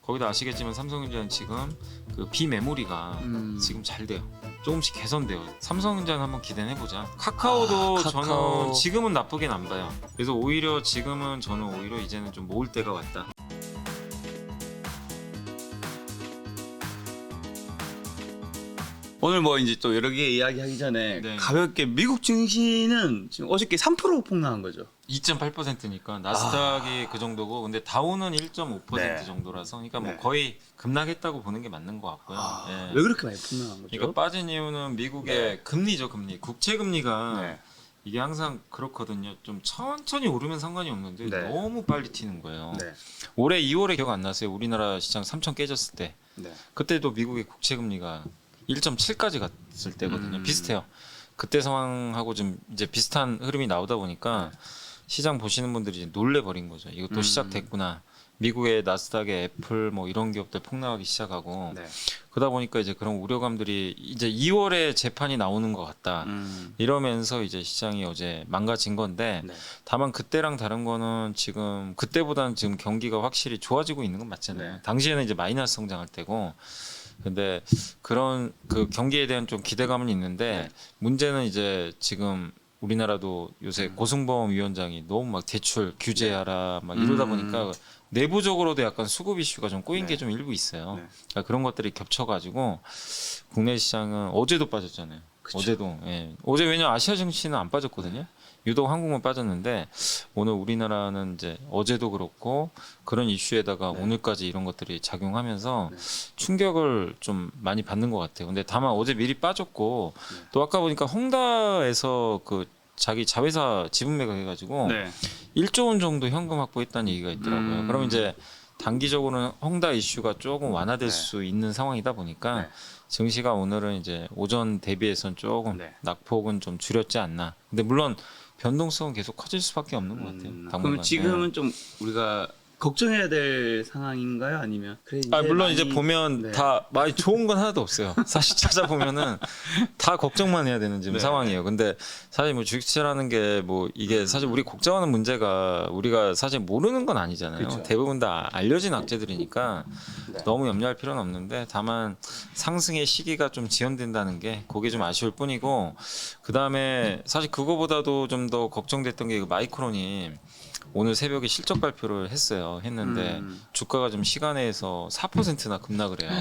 거기다 아시겠지만 삼성전자는 지금 그 비메모리가 지금 잘 돼요. 조금씩 개선돼요. 삼성전자는 한번 기대해 보자. 카카오도 카카오. 저는 지금은 나쁘긴 안 봐요. 그래서 오히려 지금은 저는 오히려 이제는 좀 모을 때가 왔다. 오늘 뭐 이제 또 여러 개 이야기하기 전에 네. 가볍게 미국 증시는 지금 어저께 3% 폭락한 거죠. 2.8%니까 나스닥이 그 정도고, 근데 다우는 1.5% 네. 정도라서, 그러니까 뭐 네. 거의 급락했다고 보는 게 맞는 것 같고요. 예. 왜 그렇게 많이 폭락한 거죠? 그러니까 빠진 이유는 미국의 네. 금리죠, 금리. 국채 금리가 네. 이게 항상 그렇거든요. 좀 천천히 오르면 상관이 없는데 네. 너무 빨리 튀는 거예요. 네. 올해 2월에 기억 안 나세요? 우리나라 시장 3천 깨졌을 때. 네. 그때도 미국의 국채 금리가 1.7까지 갔을 때거든요. 비슷해요. 그때 상황하고 좀 이제 비슷한 흐름이 나오다 보니까 시장 보시는 분들이 이제 놀래버린 거죠. 이것도 시작됐구나. 미국의 나스닥의 애플 뭐 이런 기업들 폭락하기 시작하고, 네. 그러다 보니까 이제 그런 우려감들이 이제 2월에 재판이 나오는 것 같다. 이러면서 이제 시장이 어제 망가진 건데, 네. 다만 그때랑 다른 거는 지금 그때보다는 지금 경기가 확실히 좋아지고 있는 건 맞잖아요. 네. 당시에는 이제 마이너스 성장할 때고, 근데 그런 그 경기에 대한 좀 기대감은 있는데, 문제는 이제 지금 우리나라도 요새 고승범 위원장이 너무 막 대출 규제하라 막 이러다 보니까 내부적으로도 약간 수급 이슈가 좀 꼬인 게 좀 일부 있어요. 네. 그러니까 그런 것들이 겹쳐가지고 국내 시장은 어제도 빠졌잖아요. 그쵸. 어제도. 예. 어제 왜냐 아시아 증시는 안 빠졌거든요. 유독 한국만 빠졌는데, 오늘 우리나라는 이제 어제도 그렇고 그런 이슈에다가 오늘까지 이런 것들이 작용하면서 충격을 좀 많이 받는 것 같아요. 근데 다만 어제 미리 빠졌고, 또 아까 보니까 헝다에서 그 자기 자회사 지분 매각해가지고 네. 1조 원 정도 현금 확보했다는 얘기가 있더라고요. 그럼 이제 단기적으로는 헝다 이슈가 조금 완화될 수 있는 상황이다 보니까 네. 증시가 오늘은 이제 오전 대비해서는 조금 네. 낙폭은 좀 줄였지 않나. 근데 물론 변동성은 계속 커질 수밖에 없는 것 같아요. 당분간. 그럼 지금은 좀 우리가 걱정해야 될 상황인가요? 아니면 그래 이제 물론 많이... 이제 보면 네. 다 많이 좋은 건 하나도 없어요. 사실 찾아보면은 다 걱정만 해야 되는 지금 네. 상황이에요. 근데 사실 뭐 주식시라는 게 뭐 이게 사실 우리 걱정하는 문제가 우리가 사실 모르는 건 아니잖아요. 그쵸. 대부분 다 알려진 악재들이니까 네. 너무 염려할 필요는 없는데, 다만 상승의 시기가 좀 지연된다는 게 그게 좀 아쉬울 뿐이고, 그 다음에 사실 그거보다도 좀 더 걱정됐던 게 그 마이크론이 오늘 새벽에 실적 발표를 했는데 주가가 좀 시간에서 4%나 급락을 해요.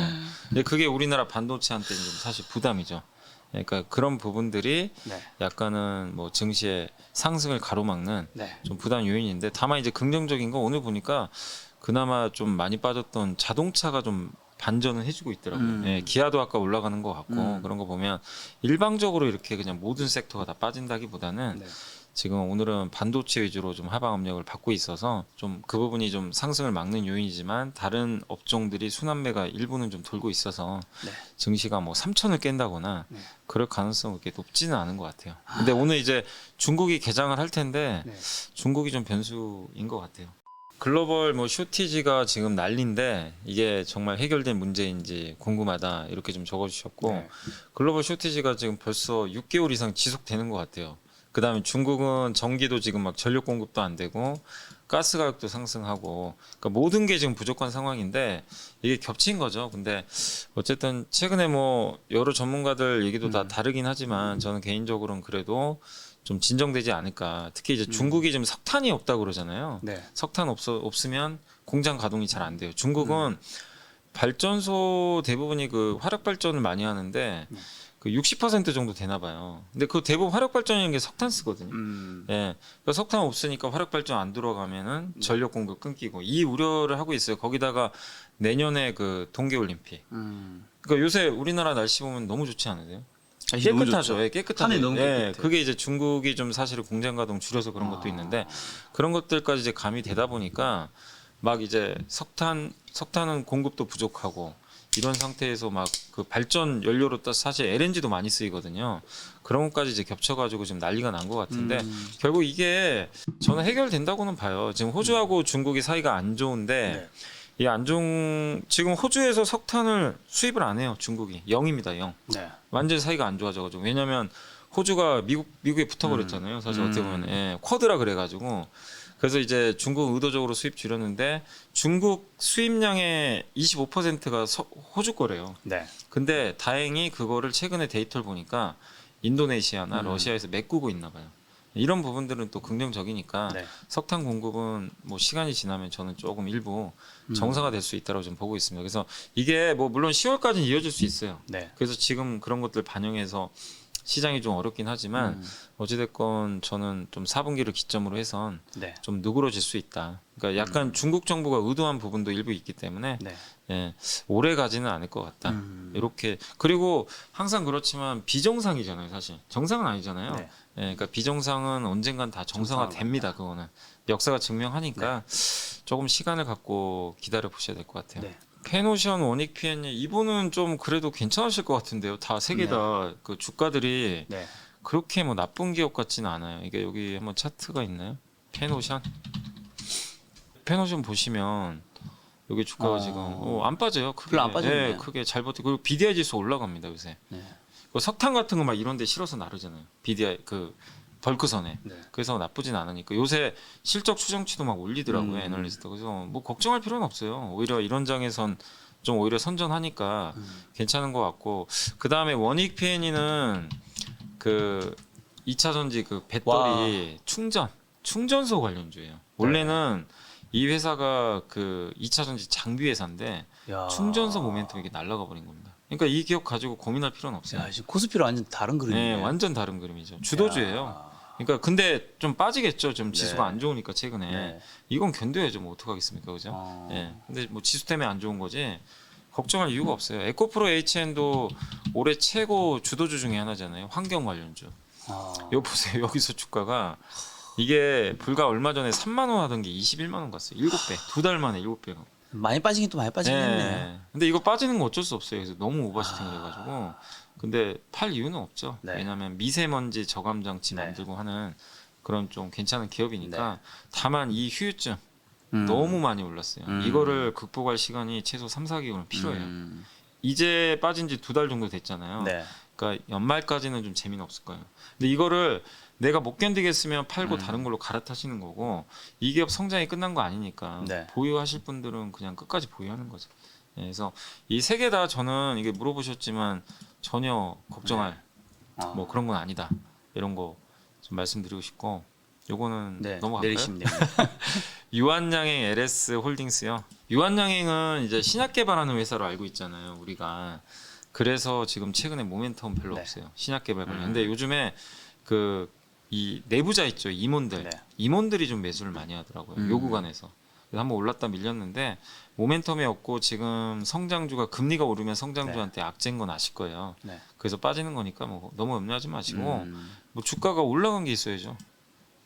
근데 그게 우리나라 반도체한테는 좀 사실 부담이죠. 그러니까 그런 부분들이 네. 약간은 뭐 증시의 상승을 가로막는 네. 좀 부담 요인인데, 다만 이제 긍정적인 거 오늘 보니까 그나마 좀 많이 빠졌던 자동차가 좀 반전을 해주고 있더라고요. 예, 기아도 아까 올라가는 것 같고, 그런 거 보면 일방적으로 이렇게 그냥 모든 섹터가 다 빠진다기보다는 네. 지금 오늘은 반도체 위주로 좀 하방 압력을 받고 있어서 좀 그 부분이 좀 상승을 막는 요인이지만, 다른 업종들이 순환매가 일부는 좀 돌고 있어서 네. 증시가 뭐 3천을 깬다거나 네. 그럴 가능성은 그렇게 높지는 않은 것 같아요. 근데 오늘 이제 중국이 개장을 할 텐데 네. 중국이 좀 변수인 것 같아요. 글로벌 뭐 쇼티지가 지금 난리인데 이게 정말 해결된 문제인지 궁금하다, 이렇게 좀 적어주셨고, 네. 글로벌 쇼티지가 지금 벌써 6개월 이상 지속되는 것 같아요. 그 다음에 중국은 전기도 지금 막 전력 공급도 안 되고 가스 가격도 상승하고, 그러니까 모든 게 지금 부족한 상황인데 이게 겹친 거죠. 근데 어쨌든 최근에 뭐 여러 전문가들 얘기도 다 다르긴 하지만, 저는 개인적으로는 그래도 좀 진정되지 않을까. 특히 이제 중국이 지금 석탄이 없다고 그러잖아요. 네. 석탄 없으면 공장 가동이 잘 안 돼요. 중국은 발전소 대부분이 그 화력 발전을 많이 하는데 그 60% 정도 되나 봐요. 근데 그 대부분 화력 발전이라는 게 석탄 쓰거든요. 예. 그러니까 석탄 없으니까 화력 발전 안 들어가면은 전력 공급 끊기고, 이 우려를 하고 있어요. 거기다가 내년에 그 동계 올림픽. 그러니까 요새 우리나라 날씨 보면 너무 좋지 않으세요? 날씨 너무 깨끗하죠. 좋죠. 예, 깨끗하죠. 하늘이 너무 예, 깨끗해. 그게 이제 중국이 좀 사실 공장 가동 줄여서 그런 것도 있는데, 그런 것들까지 이제 가미되다 보니까 막 이제 석탄은 공급도 부족하고, 이런 상태에서 막 그 발전 연료로 따 사실 LNG도 많이 쓰이거든요. 그런 것까지 이제 겹쳐가지고 지금 난리가 난 것 같은데, 결국 이게 저는 해결된다고는 봐요. 지금 호주하고 중국이 사이가 안 좋은데, 이 안 좋은, 지금 호주에서 석탄을 수입을 안 해요. 중국이 0입니다. 0. 네. 완전 사이가 안 좋아져가지고, 왜냐면 호주가 미국에 붙어버렸잖아요. 사실 어떻게 보면 쿼드라 그래가지고 그래서 이제 중국 의도적으로 수입 줄였는데 중국 수입량의 25%가 호주 거래요. 네. 근데 다행히 그거를 최근에 데이터를 보니까 인도네시아나 러시아에서 메꾸고 있나 봐요. 이런 부분들은 또 긍정적이니까 네. 석탄 공급은 뭐 시간이 지나면 저는 조금 일부 정상화 될 수 있다고 좀 보고 있습니다. 그래서 이게 뭐 물론 10월까지는 이어질 수 있어요. 네. 그래서 지금 그런 것들 반영해서 시장이 좀 어렵긴 하지만 어찌됐건 저는 좀 4분기를 기점으로 해선 네. 좀 누그러질 수 있다. 그러니까 약간 중국 정부가 의도한 부분도 일부 있기 때문에 네. 예, 오래 가지는 않을 것 같다. 이렇게 그리고 항상 그렇지만 비정상이잖아요, 사실. 정상은 아니잖아요. 네. 예, 그러니까 비정상은 언젠간 다 정상화 됩니다. 그거는 역사가 증명하니까 조금 시간을 갖고 기다려 보셔야 될 것 같아요. 네. 페노션, 원익 PNE 이분은 좀 그래도 괜찮으실 것 같은데요. 다 세 개 다 그 주가들이 네. 그렇게 뭐 나쁜 기업 같지는 않아요. 이게 여기 한번 차트가 있나요? 페노션 보시면 여기 주가가 지금 안 빠져요. 크게. 별로 안 빠졌네요. 네, 크게 잘 버티고 그리고 BDI 지수 올라갑니다 요새. 네. 그 석탄 같은 거 막 이런데 실어서 나르잖아요. BDI 그 벌크선에. 네. 그래서 나쁘진 않으니까 요새 실적 추정치도 막 올리더라고요 애널리스트. 그래서 뭐 걱정할 필요는 없어요. 오히려 이런 장에선 좀 오히려 선전하니까 괜찮은 것 같고 그 다음에 원익 PNE는 그 2차 전지 그 배터리 충전소 관련주예요. 원래는 이 회사가 그 2차 전지 장비 회사인데 야. 충전소 모멘텀 이게 날아가 버린 겁니다. 그러니까 이 기업 가지고 고민할 필요는 없어요. 야, 지금 코스피로 완전 다른 그림이네요. 네, 완전 다른 그림이죠. 주도주예요. 그러니까 근데 좀 빠지겠죠. 좀 지수가 네. 안 좋으니까 최근에 네. 이건 견뎌야죠. 뭐 어떡하겠습니까, 그죠? 예. 근데 뭐 지수 때문에 안 좋은 거지 걱정할 이유가 없어요. 에코프로 HN도 올해 최고 주도주 중에 하나잖아요. 환경 관련주. 이거 보세요. 여기서 주가가 이게 불과 얼마 전에 3만 원 하던 게 21만 원 갔어요. 7배. 두 달 만에 7배가. 많이 빠지긴 또 많이 빠지겠네요. 네. 근데 이거 빠지는 건 어쩔 수 없어요. 그래서 너무 오버슈팅을 해가지고. 근데 팔 이유는 없죠. 네. 왜냐하면 미세먼지 저감 장치 네. 만들고 하는 그런 좀 괜찮은 기업이니까. 다만 이 휴유증 너무 많이 올랐어요. 이거를 극복할 시간이 최소 3, 4개월은 필요해요. 이제 빠진 지 두 달 정도 됐잖아요. 네. 그러니까 연말까지는 좀 재미는 없을 거예요. 근데 이거를 내가 못 견디겠으면 팔고 다른 걸로 갈아타시는 거고 이 기업 성장이 끝난 거 아니니까 네. 보유하실 분들은 그냥 끝까지 보유하는 거죠. 예, 그래서 이 세 개 다 저는 이게 물어보셨지만 전혀 걱정할 뭐 그런 건 아니다. 이런 거 좀 말씀드리고 싶고 요거는 네. 넘어갈까요? 내리시면 됩니다. 유한양행 LS 홀딩스요. 유한양행은 이제 신약 개발하는 회사로 알고 있잖아요. 우리가 그래서 지금 최근에 모멘텀 별로 네. 없어요. 신약 개발 관련. 근데 요즘에 그 이 내부자 있죠. 임원들. 네. 임원들이 좀 매수를 많이 하더라고요. 요 구간에서. 그래서 한번 올랐다 밀렸는데 모멘텀이 없고 지금 성장주가 금리가 오르면 성장주한테 악재인 건 아실 거예요. 네. 그래서 빠지는 거니까 뭐 너무 염려하지 마시고 뭐 주가가 올라간 게 있어야죠.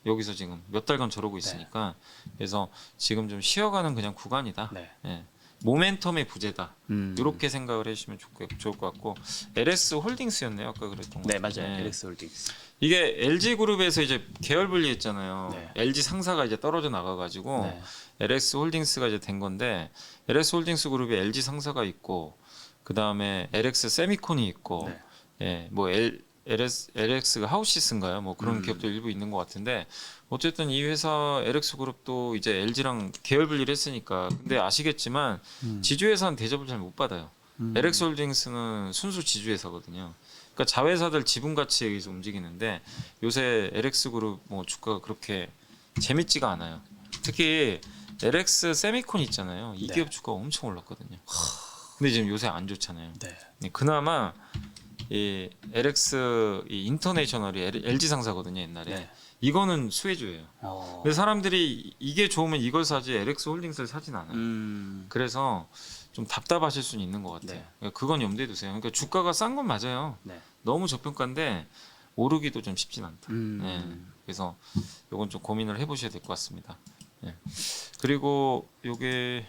여기서 지금 몇 달간 저러고 있으니까 그래서 지금 좀 쉬어가는 그냥 구간이다. 네. 예. 모멘텀의 부재다. 이렇게 생각을 해주시면 좋을 것 같고 LS 홀딩스였네요. 아까 그랬던 거. 네, 맞아요. LX 홀딩스. 이게 LG 그룹에서 이제 계열 분리했잖아요. 네. LG 상사가 이제 떨어져 나가가지고 네. LS 홀딩스가 이제 된 건데 LS 홀딩스 그룹에 LG 상사가 있고 그 다음에 LX 세미콘이 있고 네. 예, 뭐 LX가 하우시스인가요? 뭐 그런 기업도 일부 있는 것 같은데 어쨌든 이 회사 LX 그룹도 이제 LG랑 계열 분리를 했으니까 근데 아시겠지만 지주회사는 대접을 잘 못 받아요. LX 홀딩스는 순수 지주회사거든요. 그러니까 자회사들 지분 가치에 의해서 움직이는데 요새 LX 그룹 뭐 주가가 그렇게 재밌지가 않아요. 특히 LX 세미콘 있잖아요. 이 네. 기업 주가가 엄청 올랐거든요. 근데 지금 요새 안 좋잖아요. 네. 그나마 이 LX 이 인터내셔널이 LG 상사거든요 옛날에. 네. 이거는 수혜주예요. 근데 사람들이 이게 좋으면 이걸 사지 LX 홀딩스를 사진 않아요. 그래서 좀 답답하실 수는 있는 것 같아요. 네. 그러니까 그건 염두에 두세요. 그러니까 주가가 싼 건 맞아요. 네. 너무 저평가인데 오르기도 좀 쉽진 않다. 네. 그래서 이건 좀 고민을 해보셔야 될 것 같습니다. 예. 그리고 요게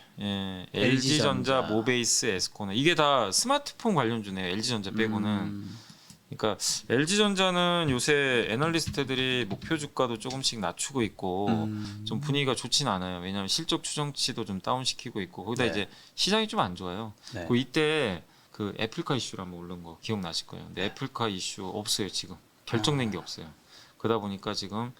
LG전자, 모베이스, 에스코너 이게 다 스마트폰 관련주네요. LG전자 빼고는. 그러니까 LG전자는 요새 애널리스트들이 목표 주가도 조금씩 낮추고 있고 좀 분위기가 좋진 않아요. 왜냐하면 실적 추정치도 좀 다운시키고 있고 거기다 네. 이제 시장이 좀 안 좋아요. 네. 그 이때 그 애플카 이슈를 한번 오른 거 기억나실 거예요. 근데 애플카 이슈 없어요 지금 결정된 게 없어요. 그러다 보니까 지금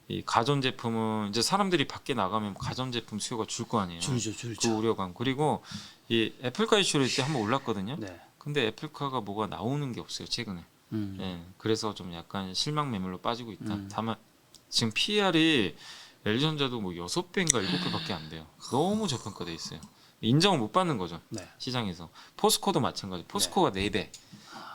이 가전 제품은 이제 사람들이 밖에 나가면 가전 제품 수요가 줄 거 아니에요. 줄죠. 그 우려감. 그리고 이 애플카 이슈를 때 한번 올랐거든요. 네. 근데 애플카가 뭐가 나오는 게 없어요 최근에. 예, 그래서 좀 약간 실망 매물로 빠지고 있다. 다만 지금 PER이 LG전자도 뭐 6배인가 7배밖에 안 돼요. 너무 저평가돼 있어요. 인정을 못 받는 거죠. 네. 시장에서. 포스코도 마찬가지. 포스코가 4배.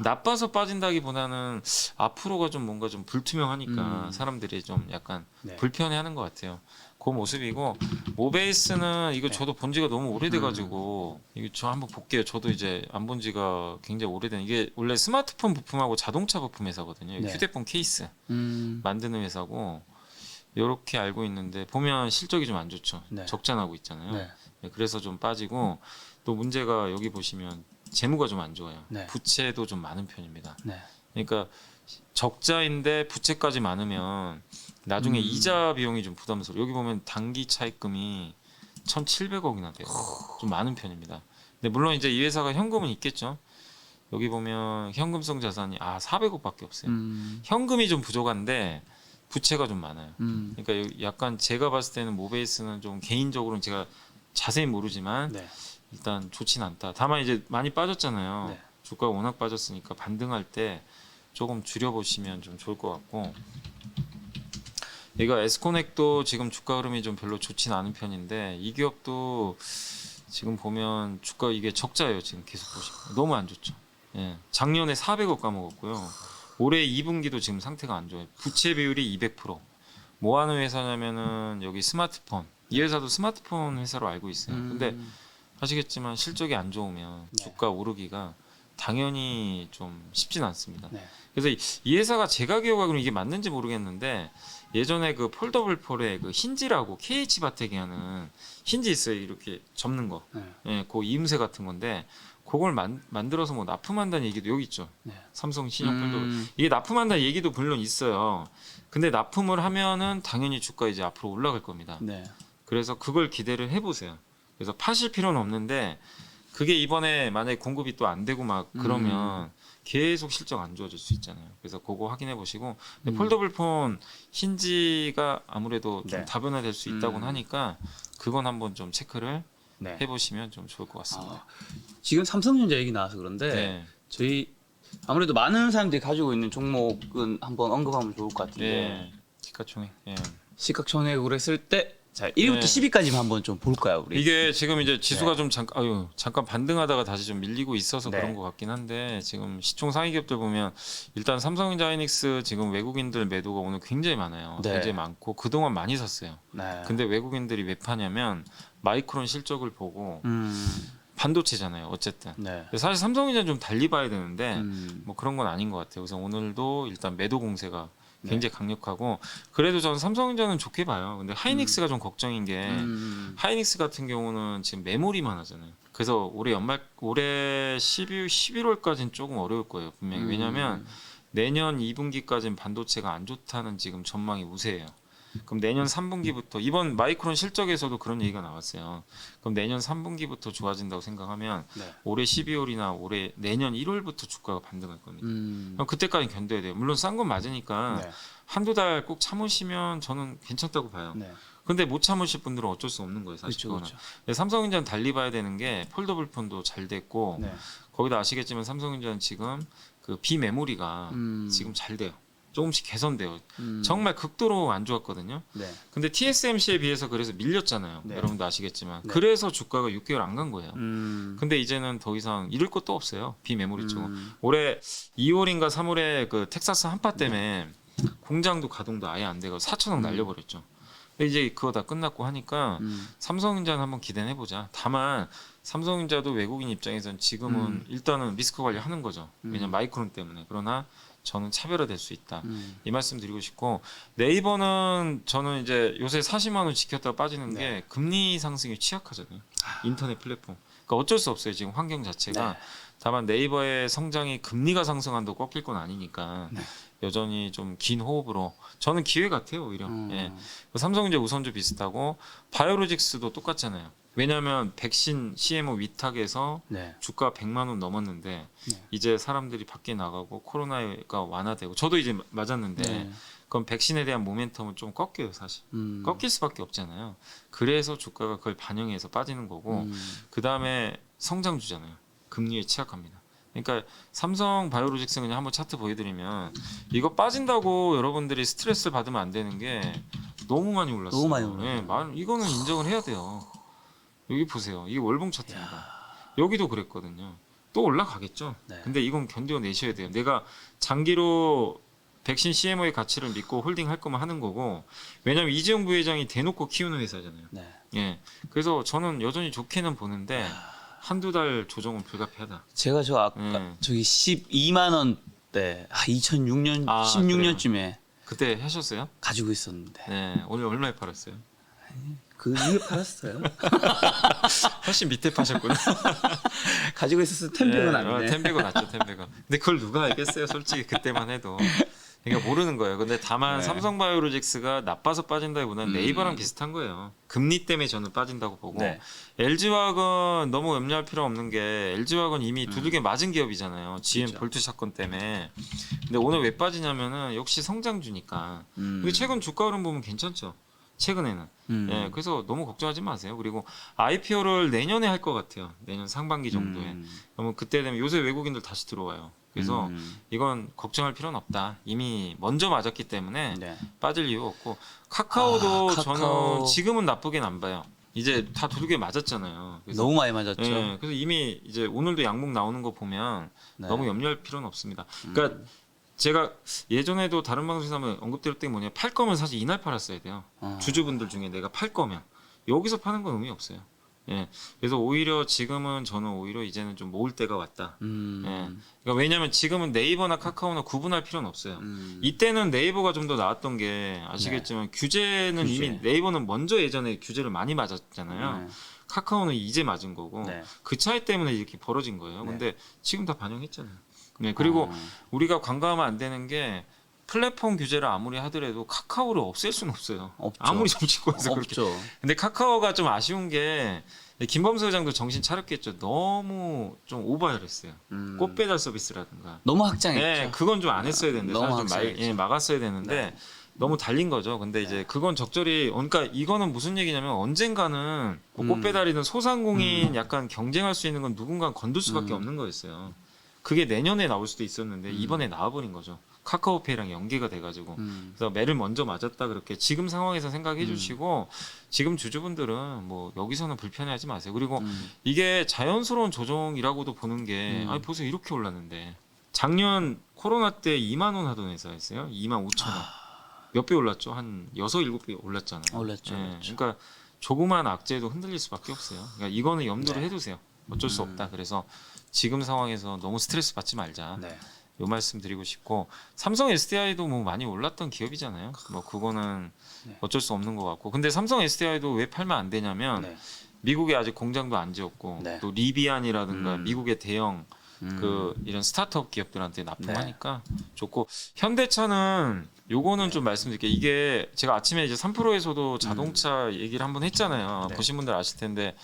나빠서 빠진다기보다는 앞으로가 좀 뭔가 좀 불투명하니까 사람들이 좀 약간 네. 불편해하는 것 같아요. 그 모습이고 모베이스는 이거 네. 저도 본 지가 너무 오래돼가지고 이거 저 한번 볼게요. 저도 이제 안 본 지가 굉장히 오래된 이게 원래 스마트폰 부품하고 자동차 부품 회사거든요. 네. 휴대폰 케이스 만드는 회사고 이렇게 알고 있는데 보면 실적이 좀 안 좋죠. 네. 적자 나고 있잖아요. 네. 네, 그래서 좀 빠지고 또 문제가 여기 보시면 재무가 좀 안 좋아요. 네. 부채도 좀 많은 편입니다. 네. 그러니까 적자인데 부채까지 많으면 나중에 이자 비용이 좀 부담스러워. 여기 보면 단기 차입금이 1,700억이나 돼요. 좀 많은 편입니다. 근데 물론 이제 이 회사가 현금은 있겠죠. 여기 보면 현금성 자산이 400억밖에 없어요. 현금이 좀 부족한데 부채가 좀 많아요. 그러니까 약간 제가 봤을 때는 모베이스는 좀 개인적으로는 제가 자세히 모르지만 네. 일단 좋진 않다. 다만 이제 많이 빠졌잖아요. 네. 주가가 워낙 빠졌으니까 반등할 때 조금 줄여보시면 좀 좋을 것 같고 이거 에스코넥도 지금 주가 흐름이 좀 별로 좋진 않은 편인데 이 기업도 지금 보면 주가 이게 적자예요. 지금 계속 보시면 너무 안 좋죠. 예. 작년에 400억 까먹었고요. 올해 2분기도 지금 상태가 안 좋아요. 부채 비율이 200%. 뭐 하는 회사냐면은 여기 스마트폰. 이 회사도 스마트폰 회사로 알고 있어요. 근데 아시겠지만 실적이 안 좋으면 네. 주가 오르기가 당연히 좀 쉽진 않습니다. 네. 그래서 이 회사가 제가 기억하기로는 이게 맞는지 모르겠는데 예전에 그 폴더블 폴에 그 힌지라고 KH 바텍이 하는 힌지 있어요. 이렇게 접는 거. 네. 예, 그 이음새 같은 건데 그걸 만들어서 뭐 납품한다는 얘기도 여기 있죠. 네. 삼성 신형 폴더블. 이게 납품한다는 얘기도 물론 있어요. 근데 납품을 하면은 당연히 주가 이제 앞으로 올라갈 겁니다. 네. 그래서 그걸 기대를 해보세요. 그래서 파실 필요는 없는데 그게 이번에 만약에 공급이 또 안 되고 막 그러면 계속 실적 안 좋아질 수 있잖아요. 그래서 그거 확인해 보시고 근데 폴더블 폰 힌지가 아무래도 좀 네. 다변화될 수 있다고는 하니까 그건 한번 좀 체크를 네. 해보시면 좀 좋을 것 같습니다. 지금 삼성전자 얘기 나와서 그런데 네. 저희 아무래도 많은 사람들이 가지고 있는 종목은 한번 언급하면 좋을 것 같은데 예. 시가총액. 예. 시각총액으로 했을 때 자, 1위부터 네. 10위까지만 한번 좀 볼까요, 우리? 이게 지금 이제 지수가 네. 좀 잠깐 반등하다가 다시 좀 밀리고 있어서 네. 그런 것 같긴 한데 지금 시총 상위 기업들 보면 일단 삼성전자 하이닉스 지금 외국인들 매도가 오늘 굉장히 많아요. 네. 굉장히 많고 그동안 많이 샀어요. 네. 근데 외국인들이 왜 파냐면 마이크론 실적을 보고 반도체잖아요. 어쨌든. 네. 사실 삼성전자는 좀 달리 봐야 되는데 음. 뭐 그런 건 아닌 것 같아요. 그래서 오늘도 일단 매도 공세가 네. 굉장히 강력하고 그래도 저는 삼성전자는 좋게 봐요. 근데 하이닉스가 좀 걱정인 게 하이닉스 같은 경우는 지금 메모리만 하잖아요. 그래서 올해 11월까지는 조금 어려울 거예요. 분명히. 왜냐하면 내년 2분기까지는 반도체가 안 좋다는 지금 전망이 우세해요. 그럼 내년 3분기부터 이번 마이크론 실적에서도 그런 얘기가 나왔어요. 그럼 내년 3분기부터 좋아진다고 생각하면 네. 올해 12월이나 올해 내년 1월부터 주가가 반등할 겁니다. 그럼 그때까지 견뎌야 돼요. 물론 싼 건 맞으니까 네. 한두 달 꼭 참으시면 저는 괜찮다고 봐요. 네. 근데 못 참으실 분들은 어쩔 수 없는 거예요. 사실 그렇죠, 그거는. 그렇죠. 근데 삼성전자는 달리 봐야 되는 게 폴더블 폰도 잘 됐고 네. 거기다 아시겠지만 삼성전자는 지금 그 비메모리가 지금 잘 돼요. 조금씩 개선돼요. 정말 극도로 안 좋았거든요. 네. 근데 TSMC에 비해서 그래서 밀렸잖아요. 네. 여러분도 아시겠지만. 네. 그래서 주가가 6개월 안 간 거예요. 음. 근데 이제는 더 이상 잃을 것도 없어요. 비메모리 쪽은. 올해 2월인가 3월에 그 텍사스 한파 때문에 공장도 가동도 아예 안 되고 4천억 날려버렸죠. 근데 이제 그거 다 끝났고 하니까 삼성전자는 한번 기대해 보자. 다만 삼성전자도 외국인 입장에서는 지금은 일단은 리스크 관리하는 거죠. 왜냐면 마이크론 때문에. 그러나 저는 차별화될 수 있다. 이 말씀 드리고 싶고 네이버는 저는 이제 요새 40만 원 지켰다가 빠지는 게 금리 상승에 취약하잖아요. 인터넷 플랫폼. 그러니까 어쩔 수 없어요. 지금 환경 자체가. 네. 다만 네이버의 성장이 금리가 상승한다고 꺾일 건 아니니까 네. 여전히 좀 긴 호흡으로 저는 기회 같아요. 오히려. 예. 삼성전자 우선주 비슷하고 바이오로직스도 똑같잖아요. 왜냐하면 백신 CMO 위탁에서 네. 주가 100만 원 넘었는데 네. 이제 사람들이 밖에 나가고 코로나가 완화되고 저도 이제 맞았는데 네. 그럼 백신에 대한 모멘텀은 좀 꺾여요, 사실. 꺾일 수밖에 없잖아요. 그래서 주가가 그걸 반영해서 빠지는 거고, 그 다음에 성장주잖아요. 금리에 취약합니다. 그러니까 삼성 바이오로직스 그냥 한번 차트 보여드리면 이거 빠진다고 여러분들이 스트레스를 받으면 안 되는 게 너무 많이 올랐어요. 너무 많이 올랐어요. 네, 이거는 인정을 해야 돼요. 여기 보세요. 이게 월봉 차트입니다. 여기도 그랬거든요. 또 올라가겠죠. 네. 근데 이건 견뎌내셔야 돼요. 내가 장기로 백신 CMO의 가치를 믿고 홀딩할 거면 하는 거고, 왜냐면 이재용 부회장이 대놓고 키우는 회사잖아요. 네. 예. 그래서 저는 여전히 좋게는 보는데 한두 달 조정은 불가피하다. 제가 저 아까 네. 저기 12만 원대 2006년 아, 16년쯤에 그때 하셨어요? 가지고 있었는데 네. 오늘 얼마에 팔았어요? 그 이게 팔았어요. 훨씬 밑에 파셨구나. 가지고 있었을 텐백은 네, 아니네. 텐백은 낫죠, 텐백은. 근데 그걸 누가 알겠어요, 솔직히 그때만 해도. 그러니까 모르는 거예요. 근데 다만 네. 삼성바이오로직스가 나빠서 빠진다기보다는 네이버랑 비슷한 거예요. 금리 때문에 저는 빠진다고 보고, 네. LG화학은 너무 염려할 필요 없는 게 LG화학은 이미 두들겨 맞은 기업이잖아요. GM 그렇죠. 볼트 사건 때문에. 근데 오늘 왜 빠지냐면은 역시 성장주니까. 근데 최근 주가 흐름 보면 괜찮죠. 최근에는. 예, 그래서 너무 걱정하지 마세요. 그리고 IPO를 내년에 할 것 같아요. 내년 상반기 정도에. 그러면 그때 되면 요새 외국인들 다시 들어와요. 그래서 이건 걱정할 필요는 없다. 이미 먼저 맞았기 때문에 네. 빠질 이유 없고, 카카오도 아, 카카오. 저는 지금은 나쁘긴 안 봐요. 이제 다 두들겨 맞았잖아요. 그래서 너무 많이 맞았죠. 예, 그래서 이미 이제 오늘도 양봉 나오는 거 보면 네. 너무 염려할 필요는 없습니다. 그러니까 제가 예전에도 다른 방송에서 한번 언급드렸던 게 뭐냐, 팔 거면 사실 이날 팔았어야 돼요. 주주분들 중에 내가 팔 거면 여기서 파는 건 의미 없어요. 예, 그래서 오히려 지금은 저는 오히려 이제는 좀 모을 때가 왔다. 예, 그러니까 왜냐하면 지금은 네이버나 카카오나 구분할 필요는 없어요. 이때는 네이버가 좀 더 나았던 게 아시겠지만 규제는 규제. 이미 네이버는 먼저 예전에 규제를 많이 맞았잖아요. 네. 카카오는 이제 맞은 거고 네. 그 차이 때문에 이렇게 벌어진 거예요. 네. 근데 지금 다 반영했잖아요. 네, 그리고 우리가 관가하면 안 되는 게 플랫폼 규제를 아무리 하더라도 카카오를 없앨 수는 없어요. 없죠. 아무리 정치권에서 그렇게. 없죠. 근데 카카오가 좀 아쉬운 게 김범수 회장도 정신 차렸겠죠. 너무 좀 오버했어요. 꽃 배달 서비스라든가. 너무 확장했죠. 네, 그건 좀 안 했어야 되는데 너무 사실 좀 확장했죠. 막았어야 되는데 너무 달린 거죠. 근데 이제 그건 적절히, 그러니까 이거는 무슨 얘기냐면 언젠가는 뭐 꽃 배달이든 소상공인 약간 경쟁할 수 있는 건 누군가 건들 수밖에 없는 거였어요. 그게 내년에 나올 수도 있었는데 이번에 나와버린 거죠. 카카오페이랑 연계가 돼가지고. 그래서 매를 먼저 맞았다 그렇게 지금 상황에서 생각해 주시고, 지금 주주분들은 뭐 여기서는 불편해하지 마세요. 그리고 이게 자연스러운 조정이라고도 보는 게, 아니 보세요, 이렇게 올랐는데 작년 코로나 때 2만 원 하던 회사였어요. 2만 5천 원. 몇 배 올랐죠? 한 6, 7배 올랐잖아요. 올랐죠, 예, 올랐죠. 그러니까 조그만 악재도 흔들릴 수밖에 없어요. 그러니까 이거는 염두를 네. 해두세요. 어쩔 수 없다. 그래서 지금 상황에서 너무 스트레스 받지 말자. 네. 요 말씀 드리고 싶고, 삼성 SDI도 뭐 많이 올랐던 기업이잖아요. 뭐 그거는 네. 어쩔 수 없는 것 같고, 근데 삼성 SDI도 왜 팔면 안 되냐면 네. 미국에 아직 공장도 안 지었고, 네. 또 리비안이라든가 미국의 대형 그 이런 스타트업 기업들한테 네. 납품하니까 좋고, 현대차는 요거는 좀 말씀드릴게요. 이게 제가 아침에 이제 3프로에서도 자동차 얘기를 한번 했잖아요. 네. 보신 분들 아실 텐데,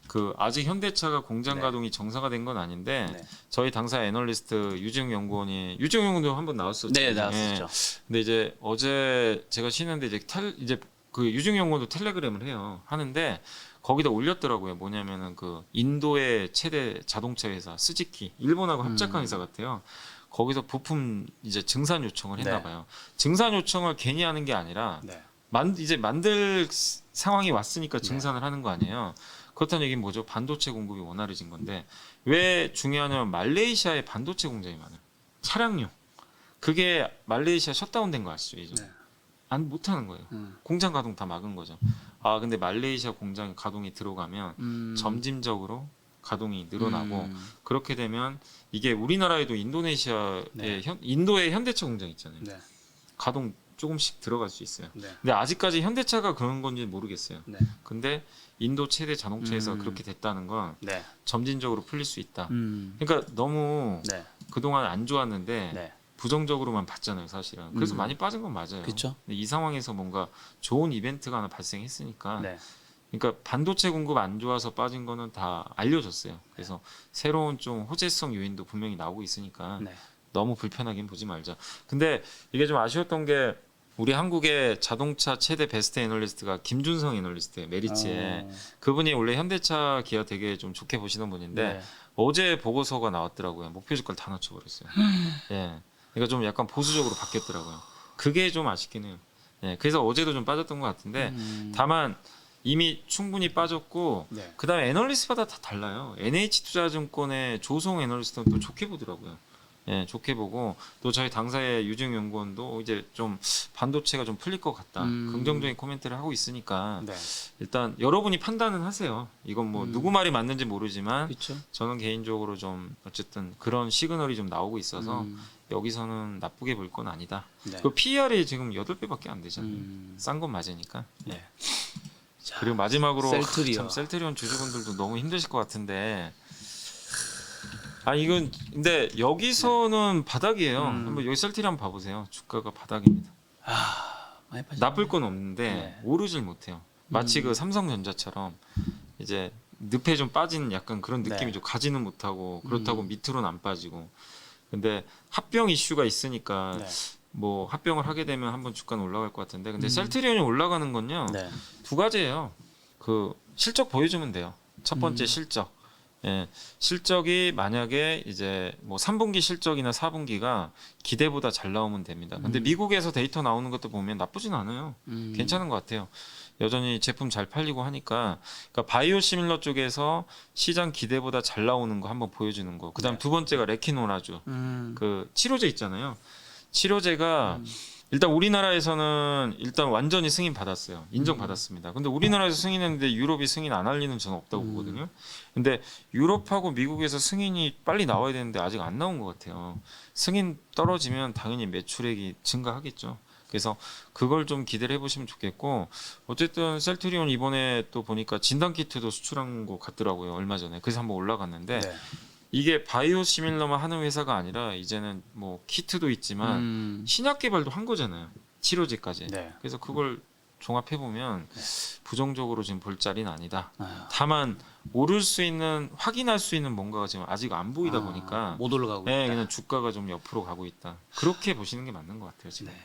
그 아직 현대차가 공장 네. 가동이 정상화된 건 아닌데, 네. 저희 당사 애널리스트 유지영 연구원이, 유지영 연구원도 한번 나왔었죠. 네, 나왔었죠. 근데 이제 어제 제가 쉬는데 이제 그 유지영 연구원도 텔레그램을 해요. 하는데 거기다 올렸더라고요. 뭐냐면은 그 인도의 최대 자동차 회사 스즈키, 일본하고 합작한 회사 같아요. 거기서 부품 이제 증산 요청을 했나 네. 봐요. 증산 요청을 괜히 하는 게 아니라 네. 이제 만들 상황이 왔으니까 증산을 하는 거 아니에요. 그렇다는 얘기는 뭐죠? 반도체 공급이 원활해진 건데, 왜 중요하냐면 말레이시아에 반도체 공장이 많아요. 차량용. 그게 말레이시아 셧다운된 거 아시죠? 이제 네. 안 못하는 거예요. 공장 가동 다 막은 거죠. 아 근데 말레이시아 공장 가동이 들어가면 점진적으로 가동이 늘어나고, 그렇게 되면 이게 우리나라에도 인도네시아에 네. 인도에 현대차 공장 있잖아요. 네. 가동 조금씩 들어갈 수 있어요. 네. 근데 아직까지 현대차가 그런 건지 모르겠어요. 네. 근데 인도 최대 자동차에서 그렇게 됐다는 건 네. 점진적으로 풀릴 수 있다. 그러니까 너무 네. 그동안 안 좋았는데 네. 부정적으로만 봤잖아요, 사실은. 그래서 많이 빠진 건 맞아요. 그쵸. 근데 이 상황에서 뭔가 좋은 이벤트가 하나 발생했으니까, 네. 그러니까 반도체 공급 안 좋아서 빠진 거는 다 알려졌어요. 그래서 새로운 좀 호재성 요인도 분명히 나오고 있으니까 네. 너무 불편하긴 보지 말자. 근데 이게 좀 아쉬웠던 게, 우리 한국의 자동차 최대 베스트 애널리스트가 김준성 애널리스트예요. 메리츠에. 그분이 원래 현대차 기아 되게 좀 좋게 보시는 분인데 네. 어제 보고서가 나왔더라고요. 목표 주가를 다 낮춰버렸어요. 예. 그러니까 좀 약간 보수적으로 바뀌었더라고요. 그게 좀 아쉽긴 해요. 예. 그래서 어제도 좀 빠졌던 것 같은데 다만 이미 충분히 빠졌고 네. 그다음에 애널리스트마다 다 달라요. NH투자증권의 조성 애널리스트는 또 좋게 보더라고요. 예, 좋게 보고 또 저희 당사의 유증 연구원도 이제 좀 반도체가 좀 풀릴 것 같다. 긍정적인 코멘트를 하고 있으니까 네. 일단 여러분이 판단은 하세요. 이건 뭐 누구 말이 맞는지 모르지만 그렇죠. 저는 개인적으로 좀 어쨌든 그런 시그널이 좀 나오고 있어서 여기서는 나쁘게 볼 건 아니다. 네. 그 PER이 지금 8배밖에 안 되잖아요. 음. 싼 건 맞으니까. 네. 자, 그리고 마지막으로 셀트리온. 참 셀트리온 주주분들도 너무 힘드실 것 같은데 아 이건 근데 여기서는 바닥이에요. 한번 여기 셀트리온 한번 봐보세요. 주가가 바닥입니다. 많이 빠졌네. 나쁠 건 없는데 네. 오르질 못해요. 마치 그 삼성전자처럼 이제 늪에 좀 빠진 약간 그런 느낌이 네. 죠. 가지는 못하고 그렇다고 밑으로는 안 빠지고. 근데 합병 이슈가 있으니까 네. 뭐 합병을 하게 되면 한번 주가는 올라갈 것 같은데 근데 셀트리온이 올라가는 건요. 네. 두 가지예요. 그 실적 보여주면 돼요. 첫 번째 실적. 예, 실적이 만약에 이제 뭐 3분기 실적이나 4분기가 기대보다 잘 나오면 됩니다. 근데 미국에서 데이터 나오는 것도 보면 나쁘진 않아요. 괜찮은 것 같아요. 여전히 제품 잘 팔리고 하니까 그러니까 바이오 시밀러 쪽에서 시장 기대보다 잘 나오는 거 한번 보여주는 거. 그다음 두 번째가 레키노라주. 그 치료제 있잖아요. 치료제가 일단 우리나라에서는 일단 완전히 승인 받았어요. 인정받았습니다. 근데 우리나라에서 승인했는데 유럽이 승인 안 할 리는 저는 없다고 보거든요. 근데 유럽하고 미국에서 승인이 빨리 나와야 되는데 아직 안 나온 것 같아요. 승인 떨어지면 당연히 매출액이 증가하겠죠. 그래서 그걸 좀 기대를 해보시면 좋겠고 어쨌든 셀트리온 이번에 또 보니까 진단키트도 수출한 거 같더라고요. 얼마 전에. 그래서 한번 올라갔는데 네. 이게 바이오 시밀러만 하는 회사가 아니라 이제는 뭐 키트도 있지만 신약 개발도 한 거잖아요. 치료제까지. 네. 그래서 그걸 종합해 보면 부정적으로 지금 볼 자리는 아니다. 아유. 다만 오를 수 있는 확인할 수 있는 뭔가가 지금 아직 안 보이다 보니까 못 올라가고 네, 있다. 그냥 주가가 좀 옆으로 가고 있다. 그렇게 보시는 게 맞는 것 같아요 지금. 네.